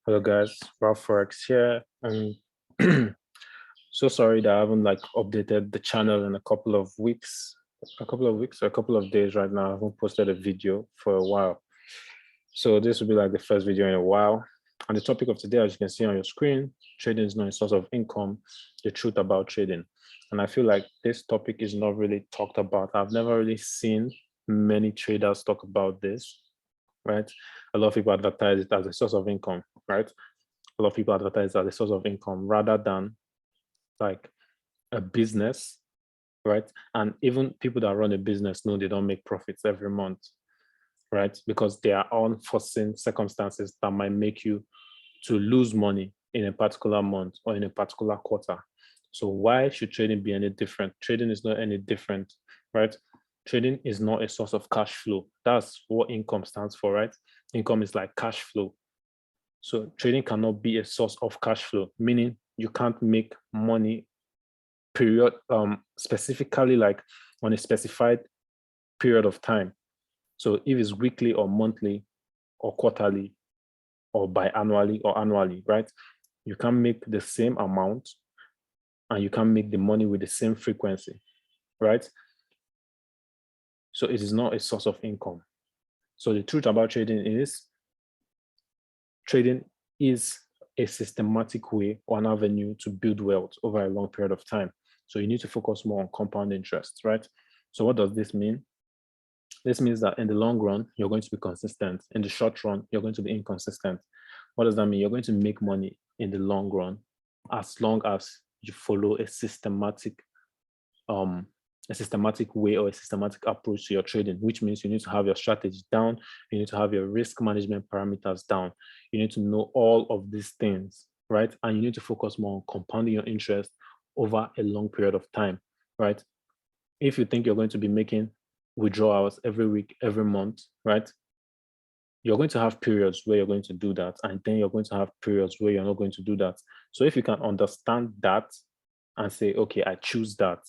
Hello guys, Ralph Forex here. And so sorry that I haven't updated the channel in a couple of weeks, or a couple of days right now. I haven't posted a video for a while. So this will be like the first video in a while. And the topic of today, as you can see on your screen, trading is not a source of income, the truth about trading. And I feel like this topic is not really talked about. I've never really seen many traders talk about this, right? A lot of people advertise it as a source of income, right? A lot of people advertise as a source of income rather than like a business, right? And even people that run a business know they don't make profits every month, right? Because there are unforeseen circumstances that might make you to lose money in a particular month or in a particular quarter. So why should trading be any different? Trading is not any different, right? Trading is not a source of cash flow. That's what income stands for, right? Income is like cash flow. So trading cannot be a source of cash flow, meaning you can't make money specifically like on a specified period of time. So if it's weekly or monthly or quarterly or biannually or annually, right? You can make the same amount and you can make the money with the same frequency, right? So it is not a source of income. So the truth about trading is a systematic way or an avenue to build wealth over a long period of time. So you need to focus more on compound interest, right? So what does this mean? This means that in the long run, you're going to be consistent. In the short run, you're going to be inconsistent. What does that mean? You're going to make money in the long run as long as you follow a systematic way or a systematic approach to your trading, which means you need to have your strategy down. You need to have your risk management parameters down. You need to know all of these things, right? And you need to focus more on compounding your interest over a long period of time, right? If you think you're going to be making withdrawals every week, every month, right? You're going to have periods where you're going to do that. And then you're going to have periods where you're not going to do that. So if you can understand that and say, okay, I choose that,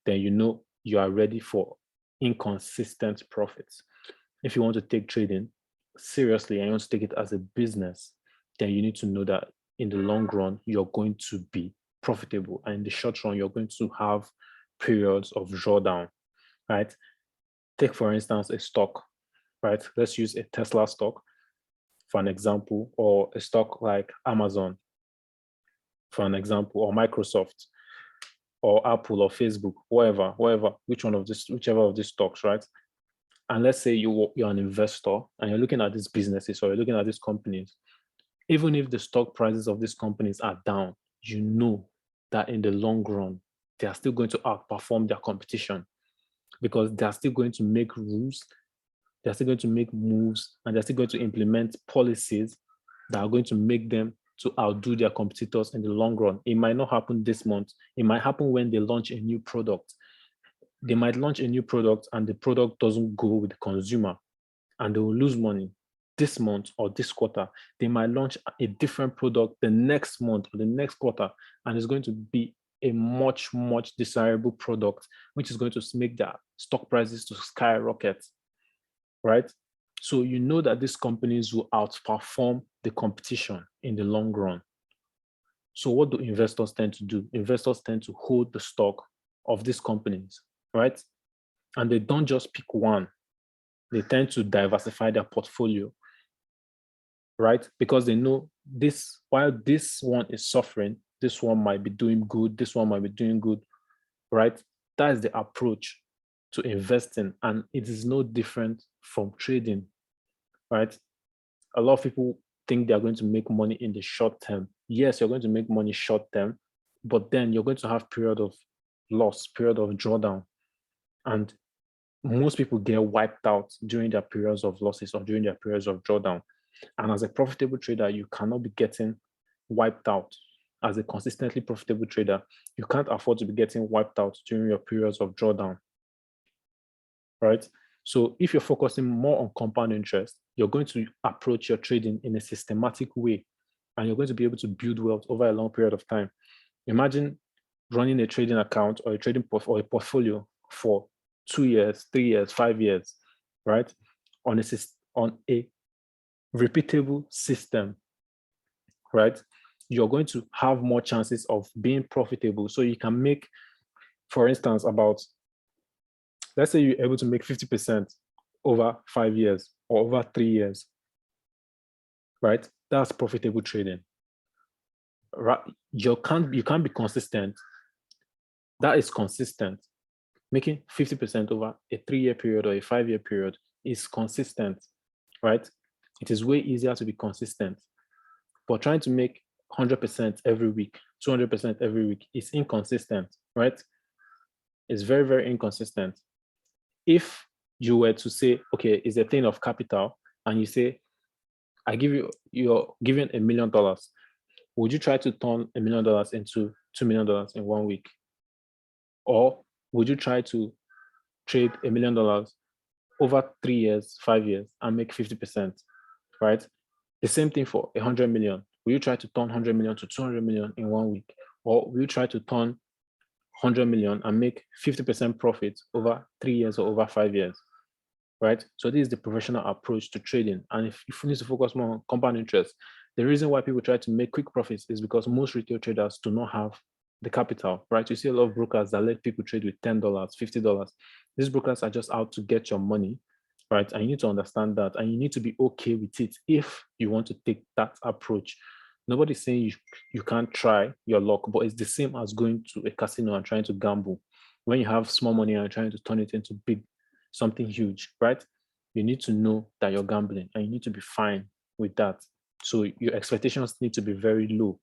then you know you are ready for inconsistent profits. If you want to take trading seriously and you want to take it as a business, then you need to know that in the long run, you're going to be profitable. And in the short run, you're going to have periods of drawdown, right? Take, for instance, a stock, right? Let's use a Tesla stock for an example, or a stock like Amazon for an example, or Microsoft, or Apple, or Facebook, whatever, whichever of these stocks, right? And let's say you're an investor and you're looking at these businesses or you're looking at these companies. Even if the stock prices of these companies are down, you know that in the long run, they are still going to outperform their competition because they are still going to make rules, they're still going to make moves, and they're still going to implement policies that are going to make them to outdo their competitors in the long run. It might not happen this month. It might happen when they launch a new product. They might launch a new product and the product doesn't go with the consumer and they will lose money this month or this quarter. They might launch a different product the next month or the next quarter, and it's going to be a much, much desirable product, which is going to make their stock prices to skyrocket, right? So you know that these companies will outperform the competition in the long run. So what do investors tend to do? Investors tend to hold the stock of these companies, right? And they don't just pick one. They tend to diversify their portfolio, right? Because they know this, while this one is suffering, this one might be doing good, this one might be doing good, right? That is the approach to investing. And it is no different from trading, right? A lot of people think they're going to make money in the short term. Yes, you're going to make money short term, but then you're going to have period of loss, period of drawdown. And most people get wiped out during their periods of losses or during their periods of drawdown. And as a profitable trader, you cannot be getting wiped out. As a consistently profitable trader, you can't afford to be getting wiped out during your periods of drawdown, right? So if you're focusing more on compound interest, you're going to approach your trading in a systematic way, and you're going to be able to build wealth over a long period of time. Imagine running a trading account or a portfolio for 2 years, 3 years, 5 years, right? On a repeatable system, right? You're going to have more chances of being profitable. So you can make, for instance, about, let's say you're able to make 50% over 5 years or over 3 years, right? That's profitable trading. Right? You can't be consistent. That is consistent. Making 50% over a 3-year period or a 5-year period is consistent, right? It is way easier to be consistent. But trying to make 100% every week, 200% every week is inconsistent, right? It's very, very inconsistent. If you were to say, okay, it's a thing of capital, and you say, you're given $1 million, would you try to turn $1 million into $2 million in 1 week? Or would you try to trade $1 million over 3 years, 5 years, and make 50%, right? The same thing for 100 million. Will you try to turn 100 million to 200 million in 1 week? Or will you try to turn 100 million and make 50% profit over 3 years or over 5 years, right? So this is the professional approach to trading. And if you need to focus more on compound interest, the reason why people try to make quick profits is because most retail traders do not have the capital, right? You see a lot of brokers that let people trade with $10, $50. These brokers are just out to get your money, right? And you need to understand that, and you need to be okay with it if you want to take that approach. Nobody's saying you can't try your luck, but it's the same as going to a casino and trying to gamble. When you have small money and trying to turn it into something huge, right? You need to know that you're gambling, and you need to be fine with that. So your expectations need to be very low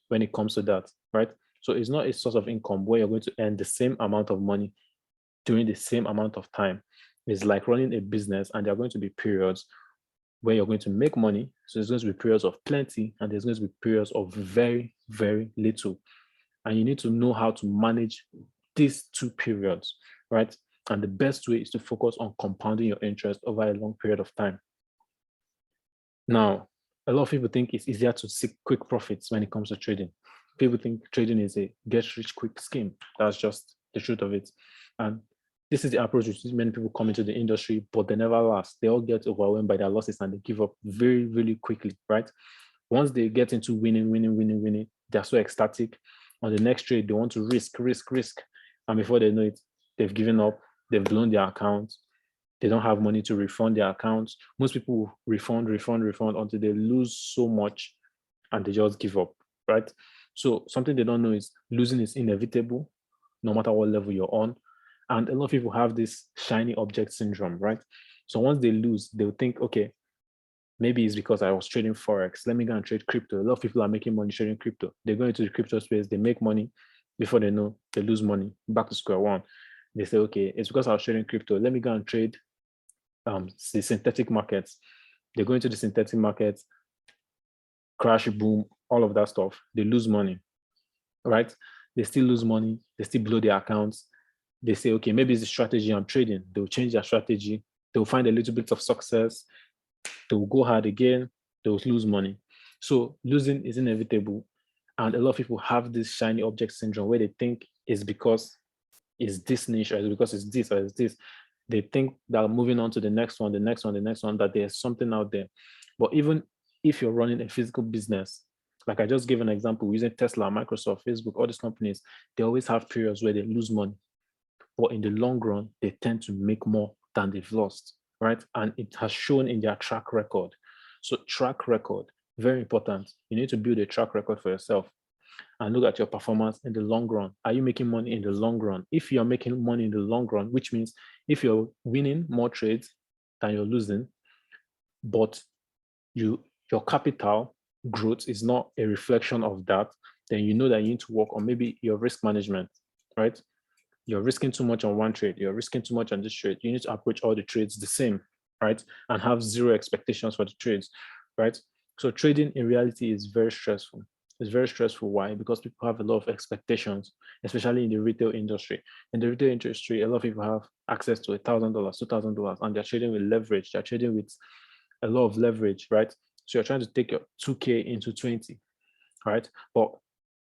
when it comes to that, right? So it's not a source of income where you're going to earn the same amount of money during the same amount of time. It's like running a business, and there are going to be periods where you're going to make money. So there's going to be periods of plenty, and there's going to be periods of very, very little. And you need to know how to manage these two periods, right? And the best way is to focus on compounding your interest over a long period of time. Now, a lot of people think it's easier to seek quick profits when it comes to trading. People think trading is a get-rich-quick scheme. That's just the truth of it. And this is the approach which many people come into the industry, but they never last. They all get overwhelmed by their losses and they give up very, really quickly, right? Once they get into winning, they're so ecstatic. On the next trade, they want to risk. And before they know it, they've given up, they've blown their account, they don't have money to refund their accounts. Most people refund until they lose so much and they just give up, right? So something they don't know is losing is inevitable, no matter what level you're on. And a lot of people have this shiny object syndrome, right? So once they lose, they'll think, okay, maybe it's because I was trading Forex. Let me go and trade crypto. A lot of people are making money trading crypto. They go into the crypto space, they make money. Before they know, they lose money, back to square one. They say, okay, it's because I was trading crypto. Let me go and trade the synthetic markets. They go into the synthetic markets, crash, boom, all of that stuff. They lose money, right? They still lose money. They still blow their accounts. They say, okay, maybe it's the strategy I'm trading. They'll change their strategy. They'll find a little bit of success. They'll go hard again. They'll lose money. So losing is inevitable. And a lot of people have this shiny object syndrome where they think it's because it's this niche, or it's because it's this, or it's this. They think that moving on to the next one, that there's something out there. But even if you're running a physical business, like I just gave an example, using Tesla, Microsoft, Facebook, all these companies, they always have periods where they lose money. But in the long run, they tend to make more than they've lost, right? And it has shown in their track record. So track record, very important. You need to build a track record for yourself and look at your performance in the long run. Are you making money in the long run? If you're making money in the long run, which means if you're winning more trades than you're losing, but your capital growth is not a reflection of that, then you know that you need to work on maybe your risk management, right? You're risking too much on one trade, you're risking too much on this trade. You need to approach all the trades the same, right? And have zero expectations for the trades, right? So trading in reality is very stressful. It's very stressful. Why? Because people have a lot of expectations, especially in the retail industry. In the retail industry, a lot of people have access to $1,000, $2,000, and they're trading with leverage. They're trading with a lot of leverage, right? So you're trying to take your 2K into 20, right? But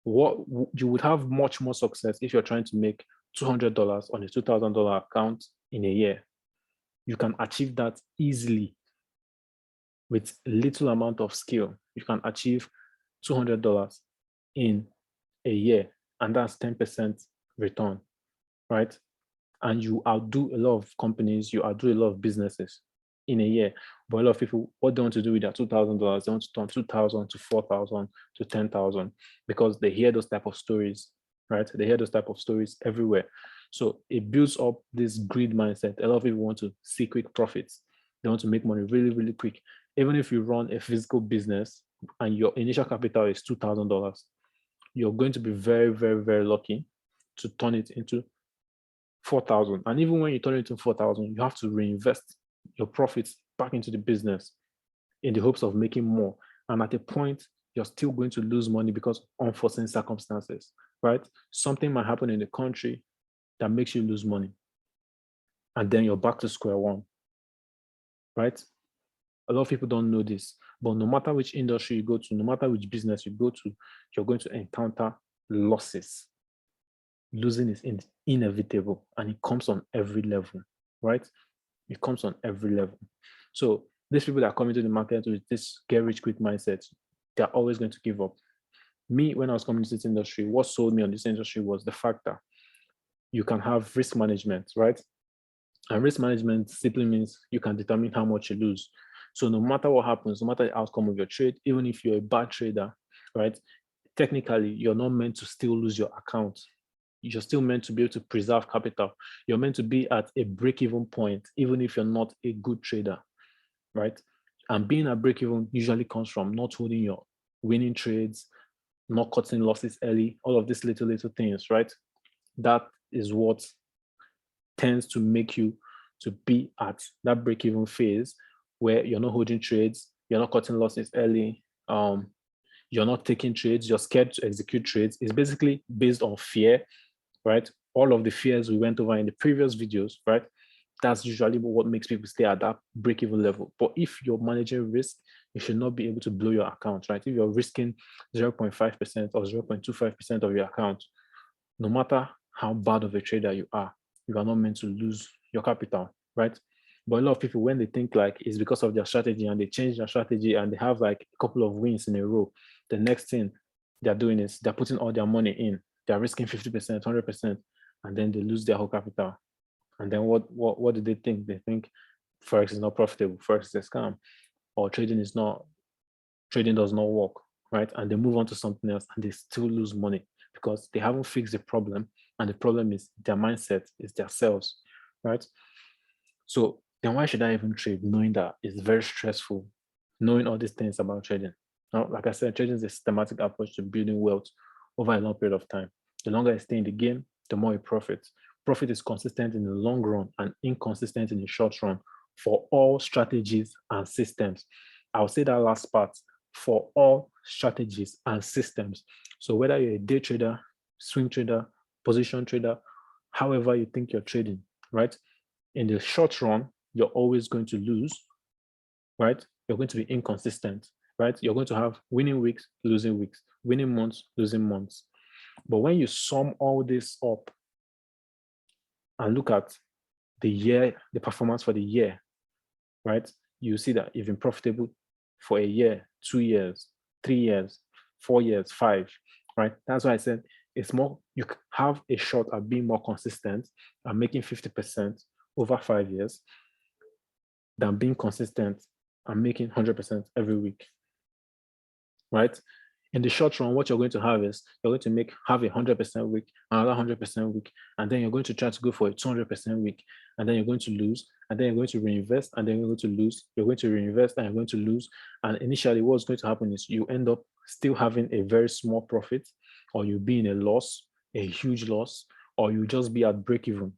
what you would have much more success if you're trying to make $200 on a $2,000 account in a year. You can achieve that easily with little amount of skill. You can achieve $200 in a year, and that's 10% return, right? And you outdo a lot of companies, you outdo a lot of businesses in a year. But a lot of people, what they want to do with their $2,000, they want to turn 2,000 to 4,000 to 10,000 because they hear those type of stories, right? They hear those type of stories everywhere. So it builds up this greed mindset. A lot of people want to see quick profits. They want to make money really, really quick. Even if you run a physical business and your initial capital is $2,000, you're going to be very, very, very lucky to turn it into 4,000. And even when you turn it into 4,000, you have to reinvest your profits back into the business in the hopes of making more. And at a point, you're still going to lose money because of unforeseen circumstances, right? Something might happen in the country that makes you lose money. And then you're back to square one, right? A lot of people don't know this, but no matter which industry you go to, no matter which business you go to, you're going to encounter losses. Losing is inevitable, and it comes on every level, right? It comes on every level. So these people that come into the market with this get rich quick mindset, they're always going to give up. Me, when I was coming to this industry, what sold me on this industry was the fact that you can have risk management, right? And risk management simply means you can determine how much you lose. So no matter what happens, no matter the outcome of your trade, even if you're a bad trader, right? Technically, you're not meant to still lose your account. You're still meant to be able to preserve capital. You're meant to be at a break-even point, even if you're not a good trader, right? And being at break-even usually comes from not holding your winning trades, not cutting losses early, all of these little things, right? That is what tends to make you to be at that break-even phase where you're not holding trades, you're not cutting losses early, you're not taking trades, you're scared to execute trades. It's basically based on fear, right? All of the fears we went over in the previous videos, right? That's usually what makes people stay at that break-even level. But if you're managing risk, you should not be able to blow your account, right? If you're risking 0.5% or 0.25% of your account, no matter how bad of a trader you are not meant to lose your capital, right? But a lot of people, when they think like it's because of their strategy and they change their strategy and they have like a couple of wins in a row, the next thing they're doing is they're putting all their money in. They're risking 50%, 100%, and then they lose their whole capital. And then what do they think? They think Forex is not profitable, Forex is a scam, or trading does not work, right? And they move on to something else and they still lose money because they haven't fixed the problem. And the problem is their mindset, is their selves, right? So then why should I even trade knowing that it's very stressful, knowing all these things about trading? Now, like I said, trading is a systematic approach to building wealth over a long period of time. The longer I stay in the game, the more you profit. Profit is consistent in the long run and inconsistent in the short run for all strategies and systems. I'll say that last part, for all strategies and systems. So whether you're a day trader, swing trader, position trader, however you think you're trading, right? In the short run, you're always going to lose, right? You're going to be inconsistent, right? You're going to have winning weeks, losing weeks, winning months, losing months. But when you sum all this up and look at the year, the performance for the year, right? You see that you've been profitable for a year, 2 years, 3 years, 4 years, 5, right? That's why I said it's more, you have a shot at being more consistent and making 50% over 5 years than being consistent and making 100% every week, right? In the short run, what you're going to have is you're going to have a 100% week, another 100% week, and then you're going to try to go for a 200% week, and then you're going to lose, and then you're going to reinvest, and then you're going to lose, you're going to reinvest, and you're going to lose. And initially, what's going to happen is you end up still having a very small profit, or you'll be in a loss, a huge loss, or you just be at break even,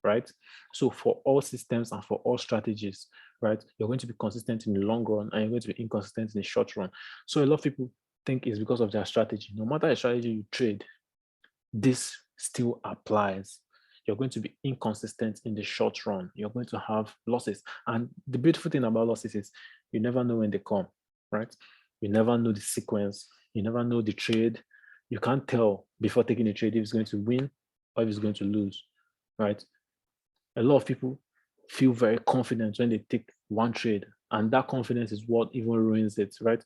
right? So for all systems and for all strategies, right, you're going to be consistent in the long run, and you're going to be inconsistent in the short run. So a lot of people think it's because of their strategy. No matter the strategy you trade, this still applies. You're going to be inconsistent in the short run. You're going to have losses. And the beautiful thing about losses is you never know when they come, right? You never know the sequence. You never know the trade. You can't tell before taking the trade if it's going to win or if it's going to lose, right? A lot of people feel very confident when they take one trade, and that confidence is what even ruins it, right?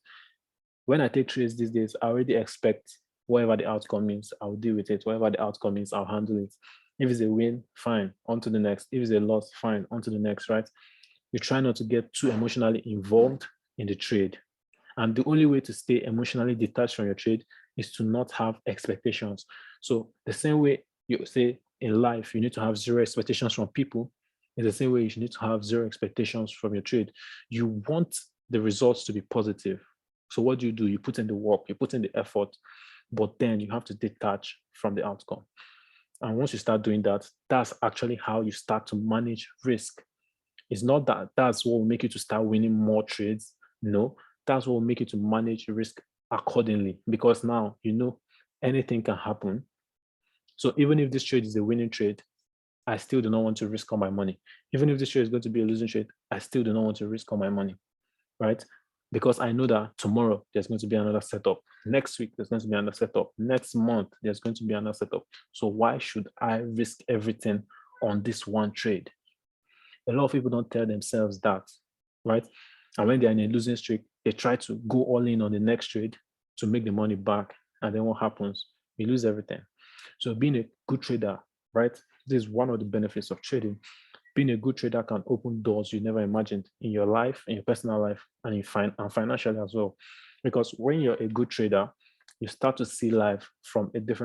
When I take trades these days, I already expect whatever the outcome is, I'll deal with it. Whatever the outcome is, I'll handle it. If it's a win, fine, on to the next. If it's a loss, fine, on to the next, right? You try not to get too emotionally involved in the trade. And the only way to stay emotionally detached from your trade is to not have expectations. So the same way you say in life, you need to have zero expectations from people, in the same way you need to have zero expectations from your trade. You want the results to be positive. So what do? You put in the work, you put in the effort, but then you have to detach from the outcome. And once you start doing that, that's actually how you start to manage risk. It's not that that's what will make you to start winning more trades. No, that's what will make you to manage risk accordingly, because now you know anything can happen. So even if this trade is a winning trade, I still do not want to risk all my money. Even if this trade is going to be a losing trade, I still do not want to risk all my money, right? Because I know that tomorrow there's going to be another setup. Next week there's going to be another setup. Next month there's going to be another setup. So why should I risk everything on this one trade? A lot of people don't tell themselves that, right? And when they're in a losing streak, they try to go all in on the next trade to make the money back. And then what happens? You lose everything. So being a good trader, right? This is one of the benefits of trading. Being a good trader can open doors you never imagined in your life, in your personal life, and and financially as well. Because when you're a good trader, you start to see life from a different